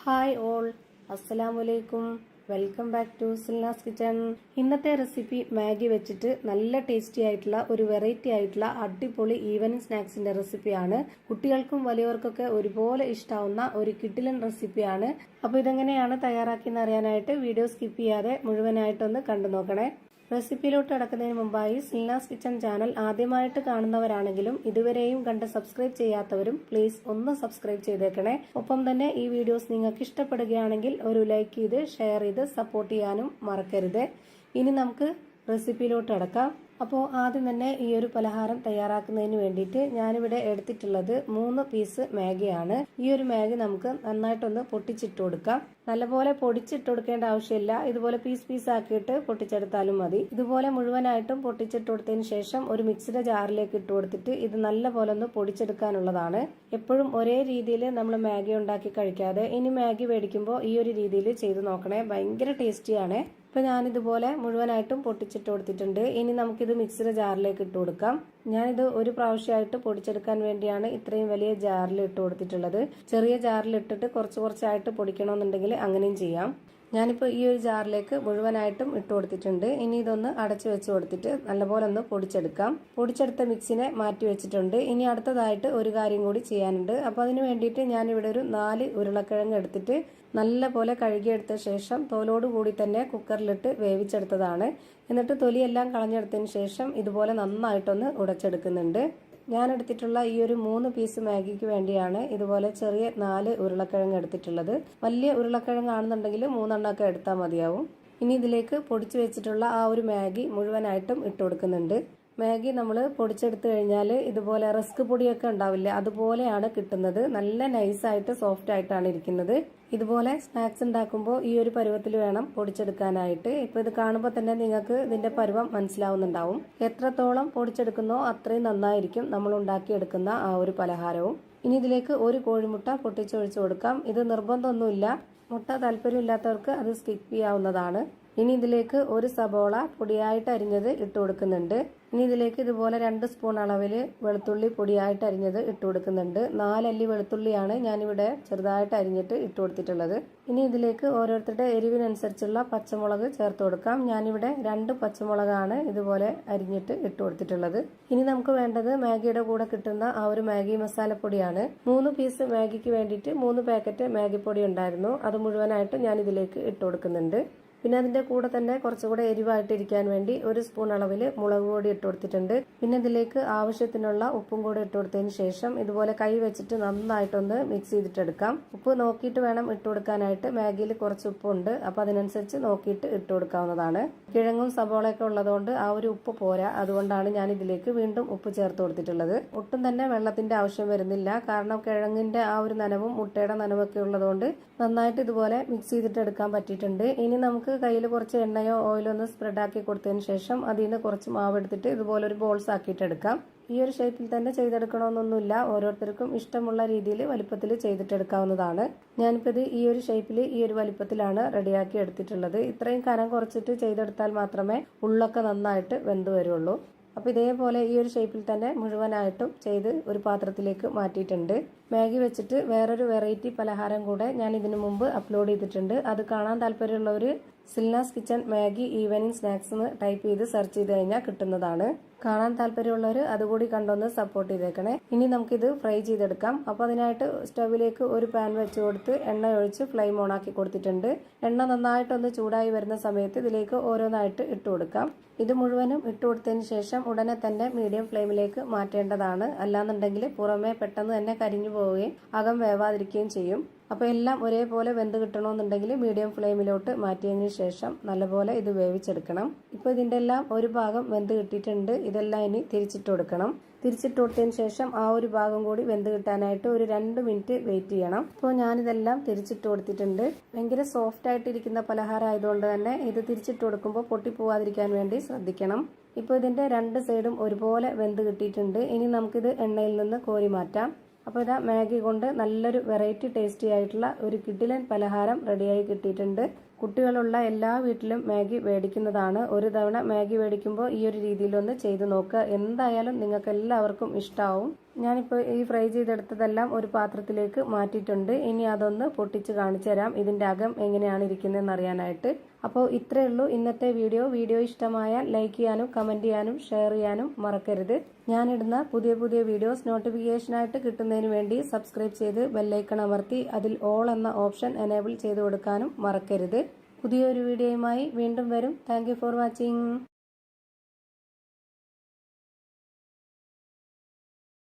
Hi all, അസ്സലാമലൈക്കും. Welcome back to Silna's kitchen. ഇന്നത്തെ recipe Maggi വെച്ചിട്ട് നല്ല ടേസ്റ്റി ആയിട്ടുള്ള ഒരു വെറൈറ്റി ആയിട്ടുള്ള അടിപൊളി ഈവനിങ് സ്നാക്സിന്റെ റെസിപ്പിയാണ്. കുട്ടികൾക്കും വലിയവർക്കൊക്കെ ഒരുപോലെ ഇഷ്ടാവുന്ന ഒരു കിടിലൻ റെസിപ്പിയാണ്. അപ്പോൾ ഇതെങ്ങനെയാണ് തയ്യാറാക്കിയെന്ന് അറിയാനായിട്ട് വീഡിയോ സ്കിപ്പ് ചെയ്യാതെ മുഴുവനായിട്ടൊന്ന് കണ്ടു നോക്കണേ. റെസിപ്പിയിലോട്ട് കടക്കുന്നതിന് മുമ്പായി സിൽനാസ് കിച്ചൺ ചാനൽ ആദ്യമായിട്ട് കാണുന്നവരാണെങ്കിലും ഇതുവരെയും കണ്ട് സബ്സ്ക്രൈബ് ചെയ്യാത്തവരും പ്ലീസ് ഒന്ന് സബ്സ്ക്രൈബ് ചെയ്തേക്കണേ. ഒപ്പം തന്നെ ഈ വീഡിയോസ് നിങ്ങൾക്ക് ഇഷ്ടപ്പെടുകയാണെങ്കിൽ ഒരു ലൈക്ക് ചെയ്ത് ഷെയർ ചെയ്ത് സപ്പോർട്ട് ചെയ്യാനും മറക്കരുത്. ഇനി നമുക്ക് റെസിപ്പിയിലോട്ട് കടക്കാം. അപ്പോൾ ആദ്യം തന്നെ ഈ ഒരു പലഹാരം തയ്യാറാക്കുന്നതിന് വേണ്ടിയിട്ട് ഞാനിവിടെ എടുത്തിട്ടുള്ളത് 3 പീസ് മാഗിയാണ്. ഈ ഒരു മാഗി നമുക്ക് നന്നായിട്ടൊന്ന് പൊട്ടിച്ചിട്ട് കൊടുക്കാം. നല്ലപോലെ പൊടിച്ചിട്ട് കൊടുക്കേണ്ട ആവശ്യമില്ല, ഇതുപോലെ പീസ് ആക്കിയിട്ട് പൊട്ടിച്ചെടുത്താലും മതി. ഇതുപോലെ മുഴുവനായിട്ടും പൊട്ടിച്ചിട്ട് കൊടുത്തതിന് ശേഷം ഒരു മിക്സിയുടെ ജാറിലേക്ക് ഇട്ട് കൊടുത്തിട്ട് ഇത് നല്ലപോലെ ഒന്ന് പൊടിച്ചെടുക്കാനുള്ളതാണ്. എപ്പോഴും ഒരേ രീതിയിൽ നമ്മൾ മാഗി ഉണ്ടാക്കി കഴിക്കാതെ ഇനി മാഗി മേടിക്കുമ്പോൾ ഈ ഒരു രീതിയിൽ ചെയ്ത് നോക്കണേ, ഭയങ്കര ടേസ്റ്റിയാണ്. ഇപ്പൊ ഞാനിതുപോലെ മുഴുവനായിട്ടും പൊട്ടിച്ചിട്ട് കൊടുത്തിട്ടുണ്ട്. ഇനി നമുക്കിത് മിക്സിയുടെ ജാറിലേക്ക് ഇട്ട് കൊടുക്കാം. ഞാനിത് ഒരു പ്രാവശ്യമായിട്ട് പൊടിച്ചെടുക്കാൻ വേണ്ടിയാണ് ഇത്രയും വലിയ ജാറിൽ ഇട്ട് കൊടുത്തിട്ടുള്ളത്. ചെറിയ ജാറിൽ ഇട്ടിട്ട് കുറച്ചായിട്ട് പൊടിക്കണമെന്നുണ്ടെങ്കിൽ അങ്ങനെയും ചെയ്യാം. ഞാനിപ്പോൾ ഈ ഒരു ജാറിലേക്ക് മുഴുവനായിട്ടും ഇട്ട് കൊടുത്തിട്ടുണ്ട്. ഇനി ഇതൊന്ന് അടച്ചു വെച്ച് കൊടുത്തിട്ട് നല്ലപോലെ ഒന്ന് പൊടിച്ചെടുക്കാം. പൊടിച്ചെടുത്ത മിക്സിനെ മാറ്റി വെച്ചിട്ടുണ്ട്. ഇനി അടുത്തതായിട്ട് ഒരു കാര്യം കൂടി ചെയ്യാനുണ്ട്. അപ്പോൾ അതിന് വേണ്ടിയിട്ട് ഞാനിവിടെ ഒരു 4 ഉരുളക്കിഴങ്ങ് എടുത്തിട്ട് നല്ലപോലെ കഴുകിയെടുത്ത ശേഷം തോലോട് കൂടി തന്നെ കുക്കറിലിട്ട് വേവിച്ചെടുത്തതാണ്. എന്നിട്ട് തൊലിയെല്ലാം കളഞ്ഞെടുത്തതിന് ശേഷം ഇതുപോലെ നന്നായിട്ടൊന്ന് ഉടച്ചെടുക്കുന്നുണ്ട്. ഞാൻ എടുത്തിട്ടുള്ള ഈ ഒരു 3 പീസ് മാഗിക്ക് വേണ്ടിയാണ് ഇതുപോലെ ചെറിയ 4 ഉരുളക്കിഴങ്ങ് എടുത്തിട്ടുള്ളത്. വലിയ ഉരുളക്കിഴങ്ങാണെന്നുണ്ടെങ്കിൽ 3 എണ്ണമൊക്കെ എടുത്താൽ മതിയാവും. ഇനി ഇതിലേക്ക് പൊടിച്ചു വെച്ചിട്ടുള്ള ആ ഒരു മാഗി മുഴുവനായിട്ടും ഇട്ട് കൊടുക്കുന്നുണ്ട്. മാഗി നമ്മൾ പൊടിച്ചെടുത്തു കഴിഞ്ഞാൽ ഇതുപോലെ റസ്ക് പൊടിയൊക്കെ ഉണ്ടാവില്ലേ, അതുപോലെയാണ് കിട്ടുന്നത്. നല്ല നൈസായിട്ട് സോഫ്റ്റ് ആയിട്ടാണ് ഇരിക്കുന്നത്. ഇതുപോലെ സ്നാക്സ് ഉണ്ടാക്കുമ്പോൾ ഈ ഒരു പരുവത്തിൽ വേണം പൊടിച്ചെടുക്കാനായിട്ട്. ഇപ്പൊ ഇത് കാണുമ്പോൾ തന്നെ നിങ്ങൾക്ക് ഇതിന്റെ പരുവം മനസ്സിലാവുന്നുണ്ടാവും. എത്രത്തോളം പൊടിച്ചെടുക്കുന്നോ അത്രയും നന്നായിരിക്കും നമ്മൾ ഉണ്ടാക്കിയെടുക്കുന്ന ആ ഒരു പലഹാരവും. ഇനി ഇതിലേക്ക് ഒരു കോഴിമുട്ട പൊട്ടിച്ചൊഴിച്ചു കൊടുക്കാം. ഇത് നിർബന്ധമൊന്നുമില്ല, മുട്ട താല്പര്യമില്ലാത്തവർക്ക് അത് സ്കിപ്പ് ചെയ്യാവുന്നതാണ്. ഇനി ഇതിലേക്ക് ഒരു സബോള പൊടിയായിട്ട് അരിഞ്ഞത് ഇട്ട് കൊടുക്കുന്നുണ്ട്. ഇനി ഇതിലേക്ക് ഇതുപോലെ 2 സ്പൂൺ അളവിൽ വെളുത്തുള്ളി പൊടിയായിട്ട് അരിഞ്ഞത് ഇട്ട് കൊടുക്കുന്നുണ്ട്. 4 അല്ലി വെളുത്തുള്ളിയാണ് ഞാനിവിടെ ചെറുതായിട്ട് അരിഞ്ഞിട്ട് ഇട്ട് കൊടുത്തിട്ടുള്ളത്. ഇനി ഇതിലേക്ക് ഓരോരുത്തരുടെ എരിവിനനുസരിച്ചുള്ള പച്ചമുളക് ചേർത്ത് കൊടുക്കാം. ഞാനിവിടെ 2 പച്ചമുളകാണ് ഇതുപോലെ അരിഞ്ഞിട്ട് ഇട്ട് കൊടുത്തിട്ടുള്ളത്. ഇനി നമുക്ക് വേണ്ടത് മാഗിയുടെ കൂടെ കിട്ടുന്ന ആ ഒരു മാഗി മസാലപ്പൊടിയാണ്. 3 പീസ് മാഗിക്ക് വേണ്ടിയിട്ട് 3 പാക്കറ്റ് മാഗി പൊടി ഉണ്ടായിരുന്നു. അത് മുഴുവനായിട്ട് ഞാൻ ഇതിലേക്ക് ഇട്ട് കൊടുക്കുന്നുണ്ട്. പിന്നെ അതിന്റെ കൂടെ തന്നെ കുറച്ചുകൂടെ എരിവായിട്ടിരിക്കാൻ വേണ്ടി 1 സ്പൂൺ അളവിൽ മുളക് പൊടി ഇട്ട് കൊടുത്തിട്ടുണ്ട്. പിന്നെ ഇതിലേക്ക് ആവശ്യത്തിനുള്ള ഉപ്പും കൂടെ ഇട്ട് കൊടുത്തതിന് ശേഷം ഇതുപോലെ കൈ വെച്ചിട്ട് നന്നായിട്ടൊന്ന് മിക്സ് ചെയ്തിട്ടെടുക്കാം. ഉപ്പ് നോക്കിയിട്ട് വേണം ഇട്ട് കൊടുക്കാനായിട്ട്. മാഗിയിൽ കുറച്ച് ഉപ്പുണ്ട്, അപ്പൊ അതിനനുസരിച്ച് നോക്കിയിട്ട് ഇട്ട് കൊടുക്കാവുന്നതാണ്. കിഴങ്ങും സബോളയൊക്കെ ഉള്ളതുകൊണ്ട് ആ ഒരു ഉപ്പ് പോരാ, അതുകൊണ്ടാണ് ഞാൻ ഇതിലേക്ക് വീണ്ടും ഉപ്പ് ചേർത്ത് കൊടുത്തിട്ടുള്ളത്. ഒട്ടും തന്നെ വെള്ളത്തിന്റെ ആവശ്യം വരുന്നില്ല, കാരണം കിഴങ്ങിന്റെ ആ ഒരു നനവും മുട്ടയുടെ നനവൊക്കെ ഉള്ളതുകൊണ്ട് നന്നായിട്ട് ഇതുപോലെ മിക്സ് ചെയ്തിട്ട് എടുക്കാൻ പറ്റിയിട്ടുണ്ട്. ഇനി നമുക്ക് കയ്യിൽ കുറച്ച് എണ്ണയോ ഓയിലോ ഒന്ന് സ്പ്രെഡ് ആക്കി കൊടുത്തതിന് ശേഷം അതിൽ നിന്ന് കുറച്ച് മാവ് എടുത്തിട്ട് ഇതുപോലെ ഒരു ബോൾസ് ആക്കിയിട്ട് എടുക്കാം. ഈ ഒരു ഷേപ്പിൽ തന്നെ ചെയ്തെടുക്കണമെന്നൊന്നുമില്ല, ഓരോരുത്തർക്കും ഇഷ്ടമുള്ള രീതിയിൽ വലിപ്പത്തിൽ ചെയ്തിട്ടെടുക്കാവുന്നതാണ്. ഞാനിപ്പോൾ ഇത് ഈ ഒരു ഷേപ്പിൽ ഈ ഒരു വലിപ്പത്തിലാണ് റെഡിയാക്കി എടുത്തിട്ടുള്ളത്. ഇത്രയും കനം കുറച്ചിട്ട് ചെയ്തെടുത്താൽ മാത്രമേ ഉള്ളൊക്കെ നന്നായിട്ട് വെന്ത് വരുള്ളൂ. അപ്പോൾ ഇതേപോലെ ഈ ഒരു ഷേപ്പിൽ തന്നെ മുഴുവനായിട്ടും ചെയ്ത് ഒരു പാത്രത്തിലേക്ക് മാറ്റിയിട്ടുണ്ട്. മാഗി വെച്ചിട്ട് വേറൊരു വെറൈറ്റി പലഹാരം കൂടെ ഞാൻ ഇതിനു മുമ്പ് അപ്ലോഡ് ചെയ്തിട്ടുണ്ട്. അത് കാണാൻ താല്പര്യമുള്ളവർ Silna's kitchen Maggi evening snacks എന്ന് ടൈപ്പ് ചെയ്ത് സെർച്ച് ചെയ്ത് കഴിഞ്ഞാൽ കിട്ടുന്നതാണ്. കാണാൻ താല്പര്യമുള്ളവർ അതുകൂടി കണ്ടൊന്ന് സപ്പോർട്ട് ചെയ്തേക്കണേ. ഇനി നമുക്കിത് ഫ്രൈ ചെയ്തെടുക്കാം. അപ്പോൾ അതിനായിട്ട് സ്റ്റവിലേക്ക് ഒരു പാൻ വെച്ച് കൊടുത്ത് എണ്ണ ഒഴിച്ച് ഫ്ലെയിം ഓൺ ആക്കി കൊടുത്തിട്ടുണ്ട്. എണ്ണ നന്നായിട്ടൊന്ന് ചൂടായി വരുന്ന സമയത്ത് ഇതിലേക്ക് ഓരോന്നായിട്ട് ഇട്ട് കൊടുക്കാം. ഇത് മുഴുവനും ഇട്ട് കൊടുത്തതിന് ശേഷം ഉടനെ തന്നെ മീഡിയം ഫ്ലെയിമിലേക്ക് മാറ്റേണ്ടതാണ്. അല്ലാന്നുണ്ടെങ്കിൽ പുറമേ പെട്ടെന്ന് തന്നെ കരിഞ്ഞു പോവുകയും അകം വേവാതിരിക്കുകയും ചെയ്യും. അപ്പോൾ എല്ലാം ഒരേപോലെ വെന്ത് കിട്ടണമെന്നുണ്ടെങ്കിൽ മീഡിയം ഫ്ലെയിമിലോട്ട് മാറ്റിയതിന് ശേഷം നല്ലപോലെ ഇത് വേവിച്ചെടുക്കണം. ഇപ്പോൾ ഇതിൻ്റെ എല്ലാം ഒരു ഭാഗം വെന്ത് കിട്ടിയിട്ടുണ്ട്. ഇതെല്ലാം ഇനി തിരിച്ചിട്ട് കൊടുക്കണം. തിരിച്ചിട്ട് കൊടുത്തതിന് ശേഷം ആ ഒരു ഭാഗം കൂടി വെന്ത് കിട്ടാനായിട്ട് ഒരു 2 മിനിറ്റ് വെയിറ്റ് ചെയ്യണം. അപ്പോൾ ഞാനിതെല്ലാം തിരിച്ചിട്ട് കൊടുത്തിട്ടുണ്ട്. ഭയങ്കര സോഫ്റ്റ് ആയിട്ടിരിക്കുന്ന പലഹാരം ആയതുകൊണ്ട് തന്നെ ഇത് തിരിച്ചിട്ട് കൊടുക്കുമ്പോൾ പൊട്ടിപ്പോവാതിരിക്കാൻ വേണ്ടി ശ്രദ്ധിക്കണം. ഇപ്പോൾ ഇതിൻ്റെ 2 സൈഡും ഒരുപോലെ വെന്ത് കിട്ടിയിട്ടുണ്ട്. ഇനി നമുക്കിത് എണ്ണയിൽ നിന്ന് കോരി മാറ്റാം. അപ്പോൾ ഇതാ മാഗി കൊണ്ട് നല്ലൊരു വെറൈറ്റി ടേസ്റ്റി ആയിട്ടുള്ള ഒരു കിടിലൻ പലഹാരം റെഡിയായി കിട്ടിയിട്ടുണ്ട്. കുട്ടികളുള്ള എല്ലാ വീട്ടിലും മാഗി മേടിക്കുന്നതാണ്. ഒരു തവണ മാഗി മേടിക്കുമ്പോൾ ഈ ഒരു രീതിയിലൊന്ന് ചെയ്തു നോക്കുക. എന്തായാലും നിങ്ങൾക്ക് എല്ലാവർക്കും ഇഷ്ടാവും. ഞാനിപ്പോൾ ഈ ഫ്രൈ ചെയ്തെടുത്തതെല്ലാം ഒരു പാത്രത്തിലേക്ക് മാറ്റിയിട്ടുണ്ട്. ഇനി അതൊന്ന് പൊട്ടിച്ച് കാണിച്ചു തരാം ഇതിൻ്റെ അകം എങ്ങനെയാണ് ഇരിക്കുന്നതെന്ന് അറിയാനായിട്ട്. അപ്പോൾ ഇത്രയേ ഉള്ളൂ ഇന്നത്തെ വീഡിയോ. വീഡിയോ ഇഷ്ടമായാൽ ലൈക്ക് ചെയ്യാനും കമൻറ്റ് ചെയ്യാനും ഷെയർ ചെയ്യാനും മറക്കരുത്. ഞാനിടുന്ന പുതിയ പുതിയ വീഡിയോസ് നോട്ടിഫിക്കേഷനായിട്ട് കിട്ടുന്നതിന് വേണ്ടി സബ്സ്ക്രൈബ് ചെയ്ത് ബെല്ലൈക്കൺ അമർത്തി അതിൽ ഓൾ എന്ന ഓപ്ഷൻ എനേബിൾ ചെയ്ത് കൊടുക്കാനും മറക്കരുത്. പുതിയൊരു വീഡിയോയുമായി വീണ്ടും വരും. Thank you for watching.